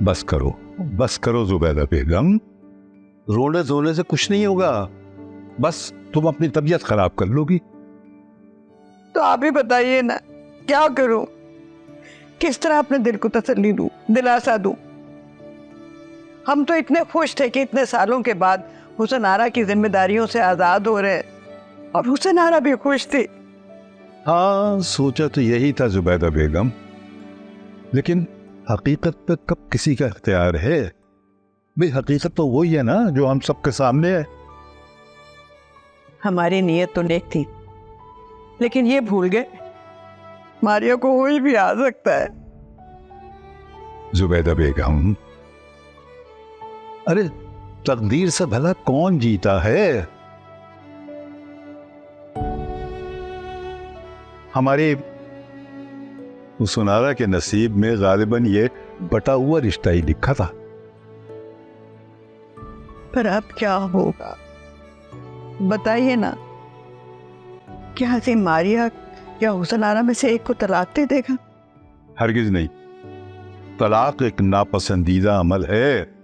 बस करो जुबैदा बेगम, रोने धोने से कुछ नहीं होगा, बस तुम अपनी तबीयत खराब कर लोगी। तो आप ही बताइए ना, क्या करूं? किस तरह अपने दिल को तसल्ली दूं, दिलासा दूं? हम तो इतने खुश थे कि इतने सालों के बाद हुसन आरा की जिम्मेदारियों से आजाद हो रहे, और हुसन आरा भी खुश थी। हाँ, सोचा तो यही था जुबैदा बेगम, लेकिन हकीकत पे कब किसी का इख्तियार है? भाई हकीकत तो वही है ना जो हम सबके सामने है। हमारी नीयत तो नेक थी, लेकिन ये भूल गए मारिया को कोई भी आ सकता है। जुबैदा बेगम, अरे तकदीर से भला कौन जीता है? हमारे हुसन आरा के नसीब में गालिबन ये बटा हुआ रिश्ता ही लिखा था। पर अब क्या होगा बताइए ना? क्या हसीम मारिया या हुसन आरा में से एक को तलाक दे देगा? हरगिज नहीं, तलाक एक नापसंदीदा अमल है,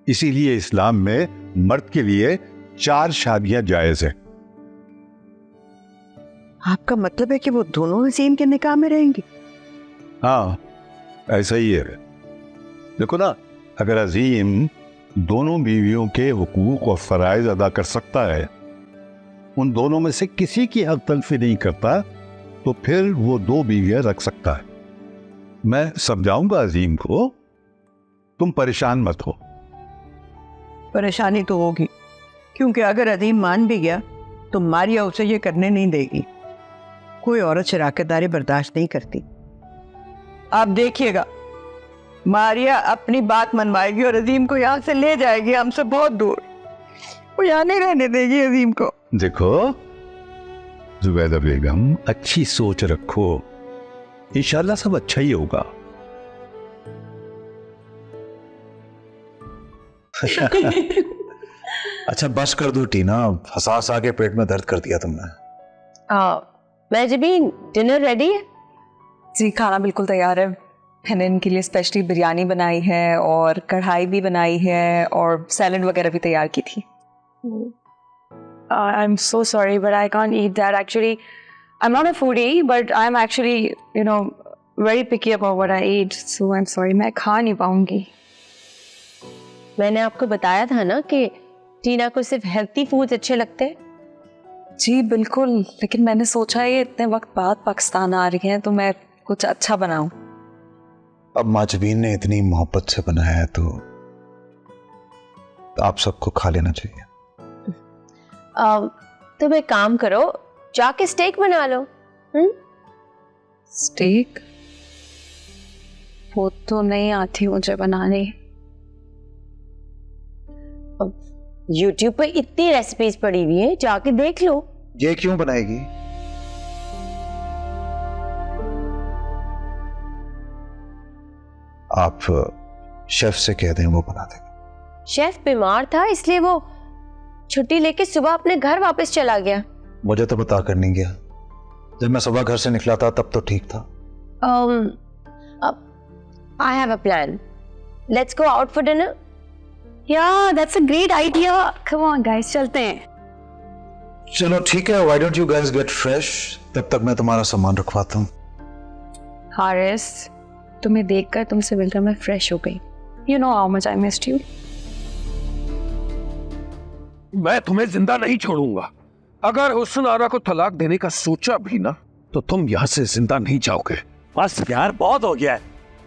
इसीलिए इस्लाम में मर्द के लिए 4 शादियां जायज है। आपका मतलब है कि वो दोनों हसीम के निकाह में रहेंगी? हाँ, ऐसा ही है। देखो ना, अगर अजीम दोनों बीवियों के हुकूक और फराइज अदा कर सकता है, उन दोनों में से किसी की हक तलफी नहीं करता, तो फिर वो 2 बीवियां रख सकता है। मैं समझाऊंगा अजीम को, तुम परेशान मत हो। परेशानी तो होगी, क्योंकि अगर अजीम मान भी गया तो मारिया उसे ये करने नहीं देगी। कोई औरत शराकतदारी बर्दाश्त नहीं करती। आप देखिएगा, मारिया अपनी बात मनवाएगी और अजीम को यहाँ से ले जाएगी, हमसे बहुत दूर। वो यहाँ नहीं रहने देगी अजीम को। देखो जुबैदा बेगम, अच्छी सोच रखो, इंशाल्लाह सब अच्छा ही होगा। अच्छा बस कर दो टीना, हसास आके पेट में दर्द कर दिया तुमने। महजबीन, डिनर रेडी है? जी खाना बिल्कुल तैयार है। मैंने इनके लिए स्पेशली बिरयानी बनाई है और कढ़ाई भी बनाई है और सैलड वगैरह भी तैयार की थी। I'm so sorry, but I can't eat that. Actually, I'm not a foodie, but I'm actually, very picky about what I eat. So I'm sorry, मैं खा नहीं पाऊंगी। मैंने आपको बताया था ना कि टीना को सिर्फ हेल्थी फूड्स अच्छे लगते हैं। जी बिल्कुल, लेकिन मैंने सोचा ये इतने वक्त बाद पाकिस्तान आ रही हैं तो मैं कुछ अच्छा बनाऊं। अब माजबीन ने इतनी मोहब्बत से बनाया है तो आप सबको खा लेना चाहिए। तुम एक काम करो, जाके स्टेक बना लो। स्टेक? वो तो नहीं आती मुझे बनाने। YouTube पे इतनी रेसिपीज पड़ी हुई है, जाके देख लो। ये क्यों बनाएगी? आप शेफ से कह दें, वो बना देगा। शेफ बीमार था, इसलिए वो छुट्टी लेके सुबह अपने घर वापस चला गया। मुझे तो बता कर नहीं गया। जब मैं सुबह घर से निकला था तब तो ठीक था। I have a plan. Let's go out for dinner. Yeah, that's a great idea. Come on guys, चलते हैं। चलो ठीक है, why don't you guys get fresh? तब तक मैं तुम्हारा सामान रखवाता हूँ। हारिस, तुम्हें देखकर तुमसे मिलकर मैं फ्रेश हो गई। You know how much I missed you. मैं तुम्हें जिंदा नहीं छोड़ूंगा। अगर हुस्न आरा को तलाक देने का सोचा भी ना, तो तुम यहाँ से जिंदा नहीं जाओगे। बस यार, बहुत हो गया है।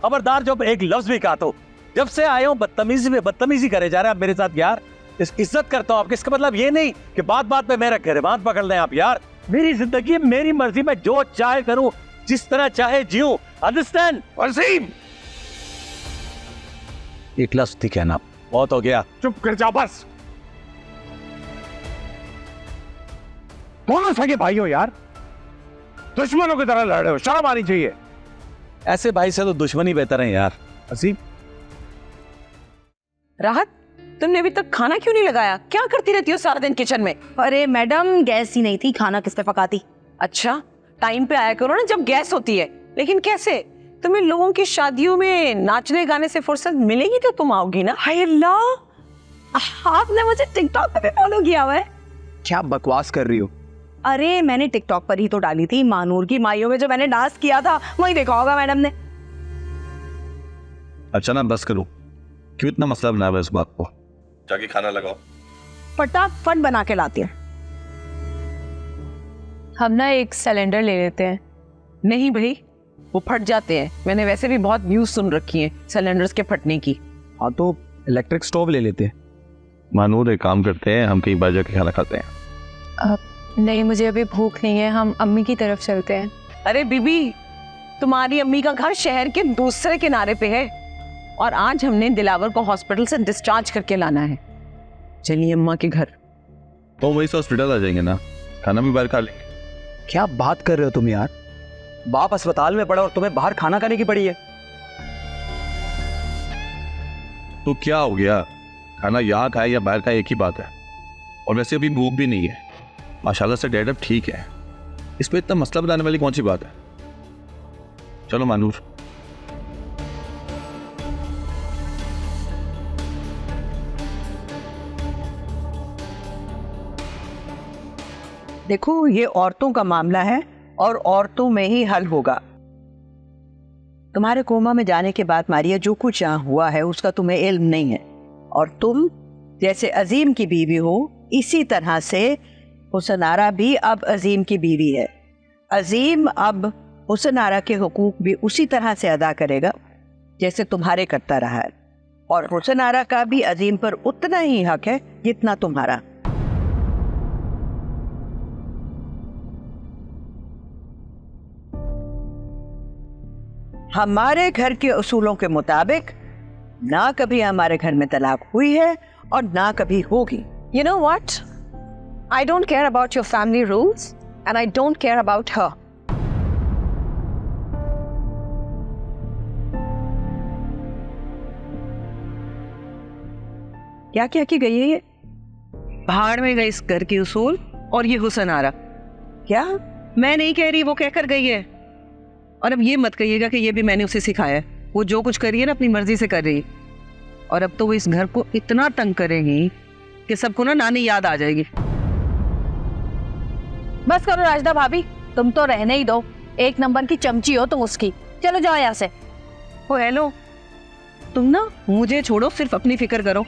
खबरदार जब एक लफ्ज भी कहा तो जब से आए हो बदतमीजी पे बदतमीजी करे जा रहे हैं आप मेरे साथ यार। इज्जत करता हूँ आपकी, इसका मतलब ये नहीं कि बात बात पे मेरा गिरबान पकड़ लें आप यार। मेरी जिंदगी मेरी मर्जी, में जो चाहे करूं, जिस तरह चाहे जीऊं। अंडरस्टैंड? वसीम, एक लफ्ज थी कहना, बहुत हो गया। चुप कर जा बस। दोनों सगे भाई हो यार, दुश्मनों की तरह लड़ रहे हो, शर्म आनी चाहिए। ऐसे भाई से तो दुश्मनी बेहतर है यार। असीम, राहत, तुमने अभी तक खाना क्यों नहीं लगाया? क्या करती रहती हो सारा दिन किचन में? अरे मैडम, गैस ही नहीं थी, खाना किस पे पकाती। अच्छा, टाइम पे आया करो ना जब गैस होती है। लेकिन कैसे? तुम्हें लोगों की शादियों में नाचने गाने से फुर्सत मिलेगी तो तुम आओगी ना। हाय अल्लाह, आपने मुझे टिकटॉक पे फॉलो किया हुआ है। क्या बकवास कर रही हो? अरे मैंने टिकटॉक पर ही तो डाली थी, मानूर की माइयों में जो मैंने डांस किया था वही देखा होगा मैडम ने। अच्छा ना, बस करो, क्यों इतना मसला बनाया इस बात को? जाके खाना लगाओ। फटाफट बना के लाती है। हम ना एक सिलेंडर ले लेते हैं। नहीं भाई, वो फट जाते हैं। मैंने वैसे भी बहुत न्यूज़ सुन रखी है सिलेंडर्स के फटने की। हाँ तो इलेक्ट्रिक स्टोव ले लेते हैं। मानूर एक काम करते हैं, हम कहीं बाहर जाके खाना खाते हैं। नहीं, मुझे अभी भूख नहीं है, हम अम्मी की तरफ चलते हैं। अरे बीबी, तुम्हारी अम्मी का घर शहर के दूसरे किनारे पे है और आज हमने दिलावर को हॉस्पिटल से डिस्चार्ज करके लाना है। चलिए अम्मा के घर। तो वही से हॉस्पिटल आ जाएंगे ना, खाना भी बाहर खा लेंगे। क्या बात कर रहे हो तुम यार? बाप अस्पताल में पड़ा और तुम्हें बाहर खाना खाने की पड़ी है। तो क्या हो गया, खाना यहाँ खाए या बाहर खाए एक ही बात है। और वैसे अभी भूख भी नहीं है, माशाल्लाह से डैड अब ठीक है। इस पे इतना मसला बनाने वाली कौन सी बात है? चलो मानूर। देखो, ये औरतों का मामला है और औरतों में ही हल होगा। तुम्हारे कोमा में जाने के बाद मारिया, जो कुछ यहाँ हुआ है उसका तुम्हें इल्म नहीं है। और तुम जैसे अजीम की बीवी हो, इसी तरह से हुसनारा भी अब अजीम की बीवी है। अजीम अब हुसनारा के हुकूक भी उसी तरह से अदा करेगा जैसे तुम्हारे करता रहा है। और हुसनारा का भी अजीम पर उतना ही हक है जितना तुम्हारा। हमारे घर के उसूलों के मुताबिक ना कभी हमारे घर में तलाक हुई है और ना कभी होगी। You know what? I don't care about your family rules and I don't care about her. क्या क्या की गई है ये? भाड़ में गई इस घर की उसूल और ये हुसनारा। क्या? मैं नहीं कह रही, वो कहकर गई है। और अब ये मत कहिएगा कि ये भी मैंने उसे सिखाया है। वो जो कुछ कर रही है ना, अपनी मर्जी से कर रही है। और अब तो वो इस घर को इतना तंग करेगी कि सबको ना नानी याद आ जाएगी। बस करो राजदा भाभी, तुम तो रहने ही दो। एक नंबर की चमची हो तुम उसकी। चलो जाओ यहाँ से। ओ हेलो, तुम ना मुझे छोड़ो, सिर्फ अपनी फिक्र करो।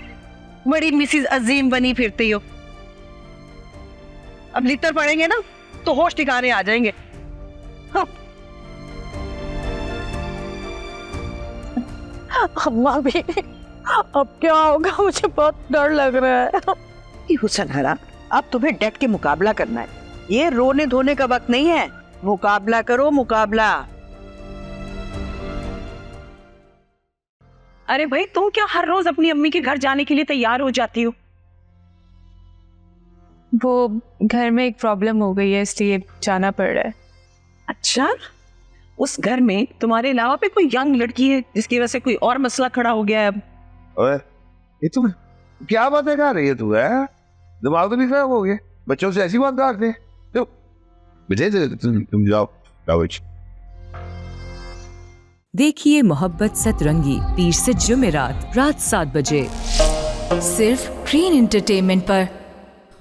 बड़ी मिसिज अजीम बनी फिरती हो। अब लितर पड़ेंगे ना तो होश ठिकाने आ जाएंगे। हाँ। अम्मा भी, अब क्या होगा? मुझे बहुत डर लग रहा है। हुसनहरा, अब तुम्हें डट के मुकाबला करना है। ये रोने धोने का वक्त नहीं है। मुकाबला करो, मुकाबला। अरे भाई, तुम क्या हर रोज अपनी अम्मी के घर जाने के लिए तैयार हो जाती हो? वो घर में एक प्रॉब्लम हो गई है, इसलिए जाना पड़ रहा है। अच्छा, उस घर में तुम्हारे अलावा पे कोई यंग लड़की है जिसकी वजह से कोई और मसला खड़ा हो गया है अब? ओए, ये तुम क्या बातें कर रही है तू? है दिमाग तो नहीं खराब हो गया? बच्चों से ऐसी बात करते हैं? तो मुझे तुम जाओ। देखिए मोहब्बत सतरंगी पीर से जुमेरात रात 7 बजे सिर्फ ग्रीन एंटरटेनमेंट पर।